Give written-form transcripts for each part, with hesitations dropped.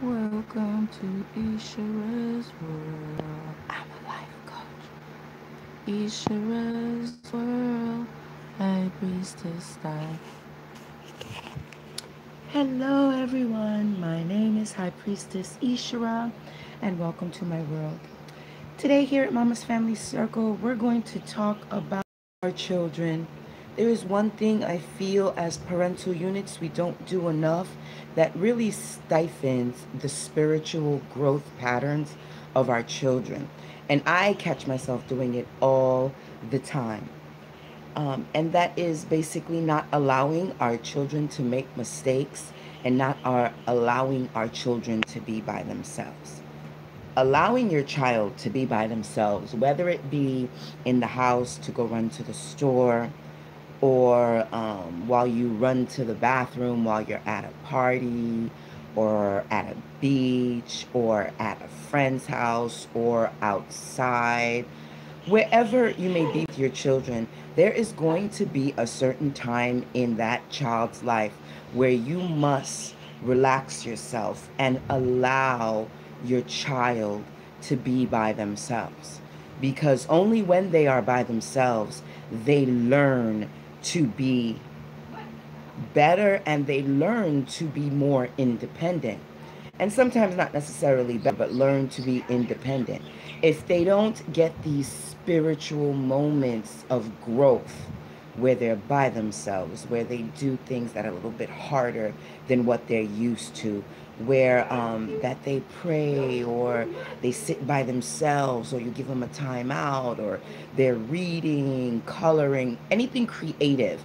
Welcome to Ishara's world. I'm a life coach. Ishara's world. High priestess style. Hello, everyone. My name is High Priestess Ishara, and welcome to my world. Today, here at Mama's Family Circle, we're going to talk about our children. There is one thing I feel as parental units we don't do enough that really stifles the spiritual growth patterns of our children. And I catch myself doing it all the time. And that is basically not allowing our children to make mistakes and not allowing our children to be by themselves. Allowing your child to be by themselves, whether it be in the house to go run to the store, or while you run to the bathroom while you're at a party, or at a beach, or at a friend's house, or outside, wherever you may be with your children, there is going to be a certain time in that child's life where you must relax yourself and allow your child to be by themselves. Because only when they are by themselves, they learn to be better and they learn to be more independent. And sometimes not necessarily better, but learn to be independent. If they don't get these spiritual moments of growth where they're by themselves, where they do things that are a little bit harder than what they're used to, where that they pray or they sit by themselves, or you give them a timeout, or they're reading, coloring, anything creative,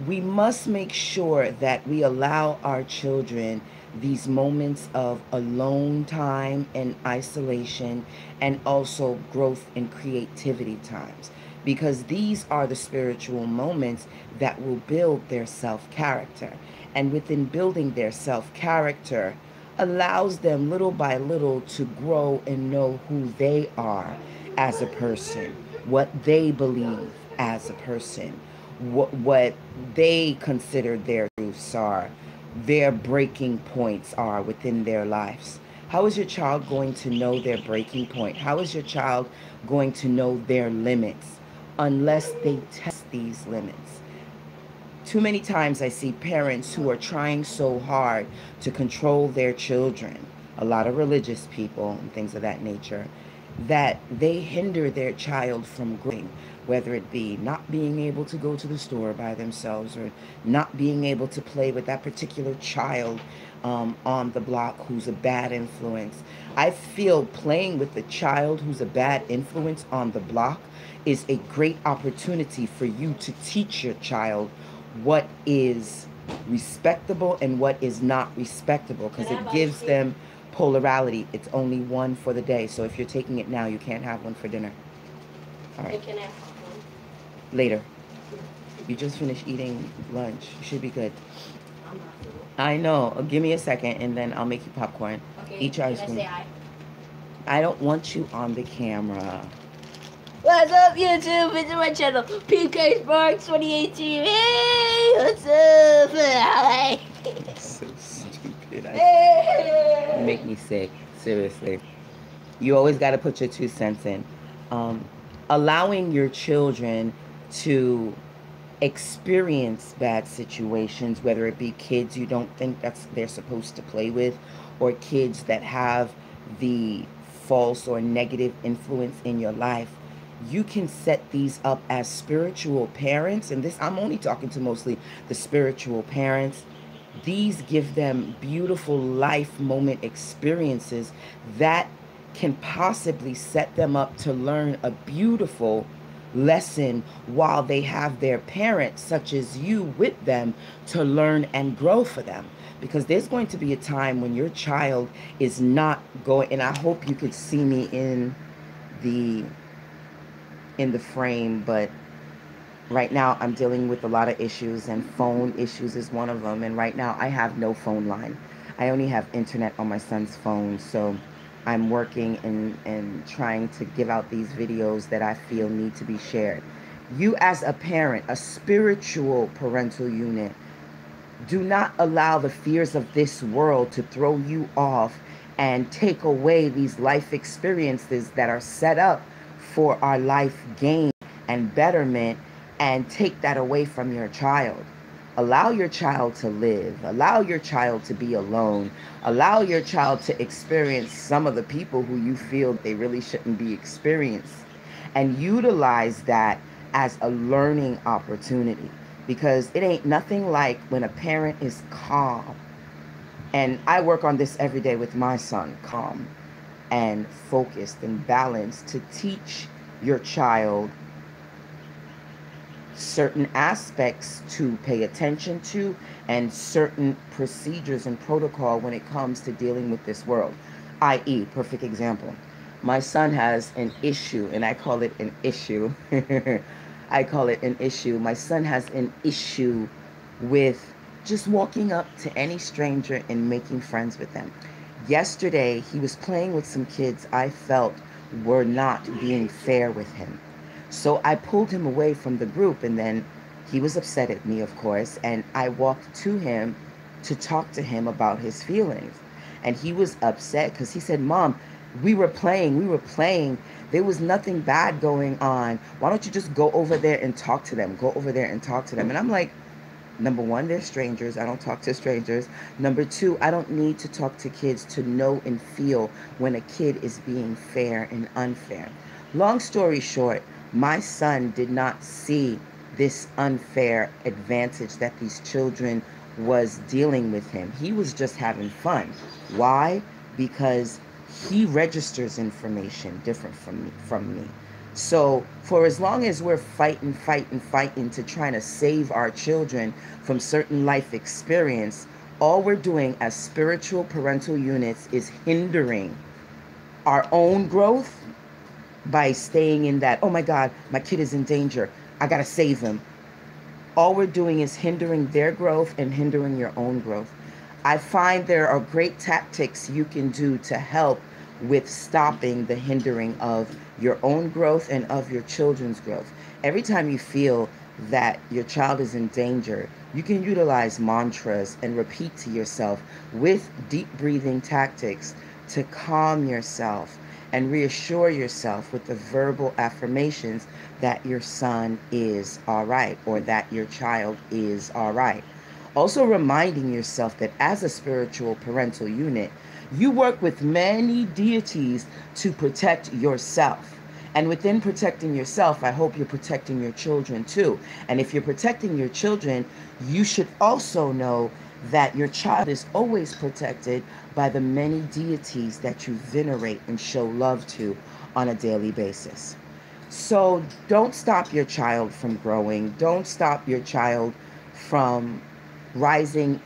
we must make sure that we allow our children these moments of alone time and isolation, and also growth and creativity times, because these are the spiritual moments that will build their self-character. And within building their self-character allows them little by little to grow and know who they are as a person, what they believe as a person, what they consider their truths are, their breaking points are within their lives. How is your child going to know their breaking point? How is your child going to know their limits unless they test these limits? Too many times I see parents who are trying so hard to control their children, a lot of religious people and things of that nature, that they hinder their child from growing, whether it be not being able to go to the store by themselves, or not being able to play with that particular child on the block who's a bad influence. I feel playing with the child who's a bad influence on the block is a great opportunity for you to teach your child what is respectable and what is not respectable, because it gives them polarity. It's only one for the day. So if you're taking it now, you can't have one for dinner. All right. Can I have one? Later. You just finished eating lunch. You should be good. I know. Give me a second and then I'll make you popcorn. Okay. Eat your ice cream. I don't want you on the camera. What's up, YouTube? It's my channel, PK Sparks 2018. Hey, what's up? Hi. So stupid. You make me sick. Seriously. You always got to put your 2 cents in. Allowing your children to experience bad situations, whether it be kids you don't think that's they're supposed to play with, or kids that have the false or negative influence in your life, you can set these up as spiritual parents. And this, I'm only talking to mostly the spiritual parents. These give them beautiful life moment experiences that can possibly set them up to learn a beautiful lesson while they have their parents, such as you, with them to learn and grow for them. Because there's going to be a time when your child is not going, and I hope you could see me the in the frame, but right now I'm dealing with a lot of issues, and phone issues is one of them. And right now I have no phone line. I only have internet on my son's phone. So I'm working and trying to give out these videos that I feel need to be shared. You as a parent, a spiritual parental unit, Do not allow the fears of this world to throw you off and take away these life experiences that are set up for our life gain and betterment, and take that away from your child. Allow your child to live. Allow your child to be alone. Allow your child to experience some of the people who you feel they really shouldn't be experienced. And utilize that as a learning opportunity. Because it ain't nothing like when a parent is calm. And I work on this every day with my son, calm and focused and balanced, to teach your child certain aspects to pay attention to and certain procedures and protocol when it comes to dealing with this world. I.e., perfect example. My son has an issue, and I call it an issue. I call it an issue. My son has an issue with just walking up to any stranger and making friends with them. Yesterday, he was playing with some kids I felt were not being fair with him. So I pulled him away from the group, and then he was upset at me, of course, and I walked to him to talk to him about his feelings. And he was upset because he said, "Mom, we were playing. There was nothing bad going on. Why don't you just go over there and talk to them? Go over there and talk to them." And I'm like, number one, they're strangers. I don't talk to strangers. Number two, I don't need to talk to kids to know and feel when a kid is being fair and unfair. Long story short, my son did not see this unfair advantage that these children was dealing with him. He was just having fun. Why? Because he registers information different from me. So for as long as we're fighting to try to save our children from certain life experience, all we're doing as spiritual parental units is hindering our own growth by staying in that, "Oh my God, my kid is in danger. I got to save him." All we're doing is hindering their growth and hindering your own growth. I find there are great tactics you can do to help with stopping the hindering of your own growth and of your children's growth. Every time you feel that your child is in danger, you can utilize mantras and repeat to yourself with deep breathing tactics to calm yourself and reassure yourself with the verbal affirmations that your son is all right, or that your child is all right. Also reminding yourself that as a spiritual parental unit, you work with many deities to protect yourself. And within protecting yourself, I hope you're protecting your children too. And if you're protecting your children, you should also know that your child is always protected by the many deities that you venerate and show love to on a daily basis. So don't stop your child from growing. Don't stop your child from rising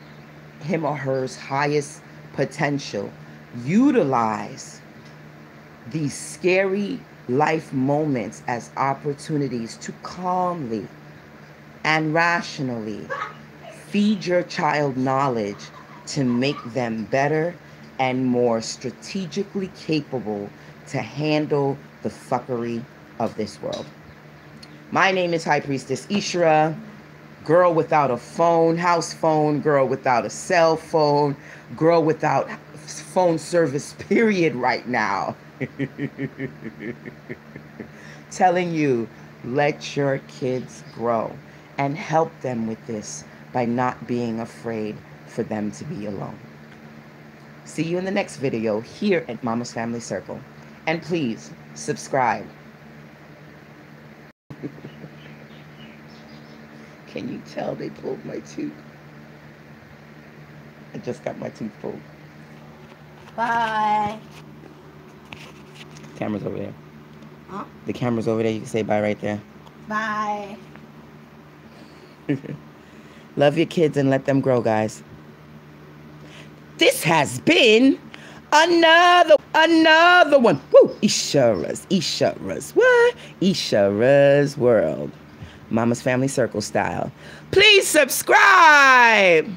him or her's highest potential. Utilize these scary life moments as opportunities to calmly and rationally feed your child knowledge to make them better and more strategically capable to handle the fuckery of this world. My name is High Priestess Ishra, girl without a phone, house phone, girl without a cell phone, girl without phone service, period, right now. Telling you, let your kids grow and help them with this by not being afraid for them to be alone. See you in the next video here at Mama's Family Circle. And please subscribe. Can you tell they pulled my tooth? I just got my tooth pulled. Bye. Camera's over there. Huh? The camera's over there. You can say bye right there. Bye. Love your kids and let them grow, guys. This has been another one. Woo! Ishara's what? Ishara's World. Mama's Family Circle style. Please subscribe.